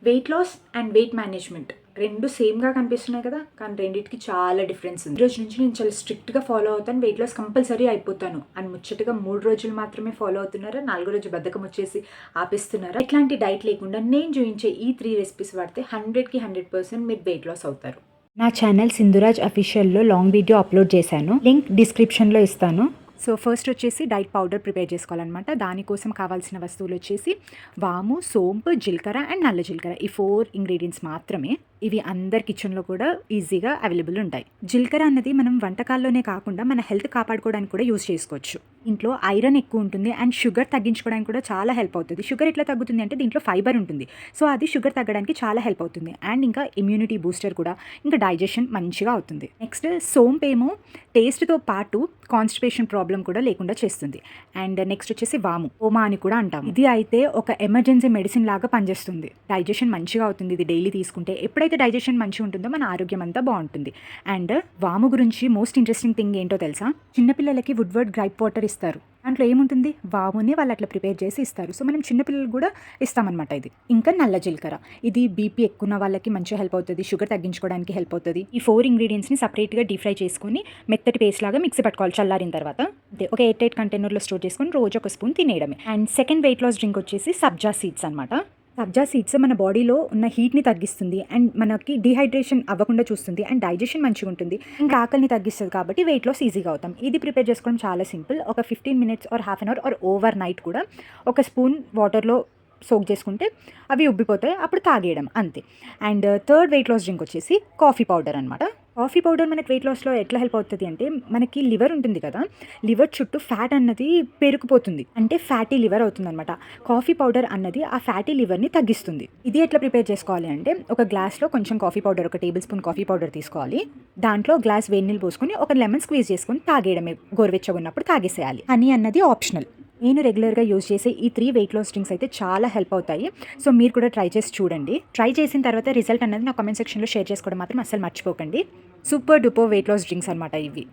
Wait loss and weight management రెండు సేమ్గా కనిపిస్తున్నాయి కదా, కానీ రెండింటికి చాలా డిఫరెన్స్ ఉంది. ఈ రోజు నుంచి నేను చాలా స్ట్రిక్ట్గా ఫాలో అవుతాను, వెయిట్ లాస్ కంపల్సరీ అయిపోతాను అని ముచ్చటగా 3 రోజులు మాత్రమే ఫాలో అవుతున్నారా, 4 రోజు బద్ధకం వచ్చేసి ఆపేస్తున్నారా? ఇట్లాంటి డైట్ లేకుండా నేను చూపించే ఈ 3 రెసిపీస్ వాడితే 100కి 100% మీరు వెయిట్ లాస్ అవుతారు. నా ఛానల్ సింధురాజ్ అఫీషియల్లో లాంగ్ వీడియో అప్లోడ్ చేశాను, లింక్ డిస్క్రిప్షన్లో ఇస్తాను. సో ఫస్ట్ వచ్చేసి డైట్ పౌడర్ ప్రిపేర్ చేసుకోవాలన్నమాట. దానికోసం కావాల్సిన వస్తువులు వచ్చేసి వాము, సోంపు, జీలకర్ర అండ్ నల్ల జీలకర్ర. ఈ 4 ఇంగ్రీడియంట్స్ మాత్రమే. ఇవి అందరి కిచెన్లో కూడా ఈజీగా అవైలబుల్ ఉంటాయి. జీలకర్ర అన్నది మనం వంటకాల్లోనే కాకుండా మన హెల్త్ కాపాడుకోవడానికి కూడా యూజ్ చేసుకోవచ్చు. ఇంట్లో ఐరన్ ఎక్కువ ఉంటుంది అండ్ షుగర్ తగ్గించుకోవడానికి కూడా చాలా హెల్ప్ అవుతుంది. షుగర్ ఎట్లా తగ్గుతుంది అంటే దీంట్లో ఫైబర్ ఉంటుంది, సో అది షుగర్ తగ్గడానికి చాలా హెల్ప్ అవుతుంది. అండ్ ఇంకా ఇమ్యూనిటీ బూస్టర్ కూడా, ఇంకా డైజెషన్ మంచిగా అవుతుంది. నెక్స్ట్ సోంపు ఏమో టేస్ట్తో పాటు కాన్స్టిపేషన్ ప్రాబ్లం కూడా లేకుండా చేస్తుంది. అండ్ నెక్స్ట్ వచ్చేసి వాము, ఓమా అని కూడా అంటాం. ఇది అయితే ఒక ఎమర్జెన్సీ మెడిసిన్ లాగా పనిచేస్తుంది. డైజెషన్ మంచిగా అవుతుంది ఇది డైలీ తీసుకుంటే. ఎప్పుడైతే డైజెషన్ మంచిగా ఉంటుందో మన ఆరోగ్యం అంతా బాగుంటుంది. అండ్ వాము గురించి మోస్ట్ ఇంట్రెస్టింగ్ థింగ్ ఏంటో తెలుసా? చిన్నపిల్లలకి వుడ్వర్డ్ గ్రైప్ వాటర్ ఇస్తారు. దాంట్లో ఏముంటుంది? వాముని వాళ్ళు అట్లా ప్రిపేర్ చేసి ఇస్తారు. సో మనం చిన్నపిల్లలు కూడా ఇస్తామన్నమాట ఇది. ఇంకా నల్ల జీలకర్ర, ఇది బీపీ ఎక్కువ ఉన్న వాళ్ళకి మంచిగా హెల్ప్ అవుతుంది, షుగర్ తగ్గించుకోవడానికి హెల్ప్ అవుతుంది. ఈ 4 ఇంగ్రీడియంట్స్ని సపరేట్గా డీప్ ఫ్రై చేసుకుని మెత్తటి పేస్ట్ లాగా మిక్సీ పట్టుకోవాలి చల్లారిన తర్వాత. అదే ఒక 8 కంటైనర్లో స్టోర్ చేసుకొని రోజు ఒక స్పూన్ తినేయడమే. And second weight loss drink వచ్చేసి సబ్జా సీడ్స్ అనమాట. సబ్జా సీడ్స్ మన బాడీలో ఉన్న హీట్ని తగ్గిస్తుంది అండ్ మనకి డిహైడ్రేషన్ అవ్వకుండా చూస్తుంది అండ్ డైజెషన్ మంచిగా ఉంటుంది, ఇంకా ఆకలిని తగ్గిస్తుంది. కాబట్టి వెయిట్ లాస్ ఈజీగా అవుతాం. ఇది ప్రిపేర్ చేసుకోవడం చాలా సింపుల్. ఒక 15 minutes or half an hour or overnight కూడా ఒక స్పూన్ వాటర్లో సోక్ చేసుకుంటే అవి ఉబ్బిపోతాయి, అప్పుడు తాగేయడం అంతే. And third weight loss drink వచ్చేసి కాఫీ పౌడర్ అనమాట. కాఫీ పౌడర్ మనకి వెయిట్ లాస్లో ఎట్లా హెల్ప్ అవుతుంది అంటే, మనకి లివర్ ఉంటుంది కదా, లివర్ చుట్టూ ఫ్యాట్ అన్నది పెరిగిపోతుంది, అంటే ఫ్యాటీ లివర్ అవుతుంది అనమాట. కాఫీ పౌడర్ అన్నది ఆ ఫ్యాటీ లివర్ని తగ్గిస్తుంది. ఇది ఎట్లా ప్రిపేర్ చేసుకోవాలి అంటే, ఒక గ్లాస్లో కొంచెం కాఫీ పౌడర్, ఒక టేబుల్ స్పూన్ కాఫీ పౌడర్ తీసుకోవాలి. దాంట్లో గ్లాస్ వేడి నీళ్ళు పోసుకొని ఒక లెమన్ స్క్వీజ్ చేసుకొని తాగేయడమే, గోరువెచ్చగా ఉన్నప్పుడు తాగేసేయాలి. హనీ అన్నది ఆప్షనల్. నేను రెగ్యులర్గా యూజ్ చేసే ఈ 3 వెయిట్ లాస్ డ్రింక్స్ అయితే చాలా హెల్ప్ అవుతాయి. సో మీరు కూడా ట్రై చేసి చూడండి. ట్రై చేసిన తర్వాత రిజల్ట్ అనేది నా కామెంట్ సెక్షన్లో షేర్ చేసుకోవడం మాత్రం అస్సలు మర్చిపోకండి. Super duper weight loss drinks అనమాట ఇవి.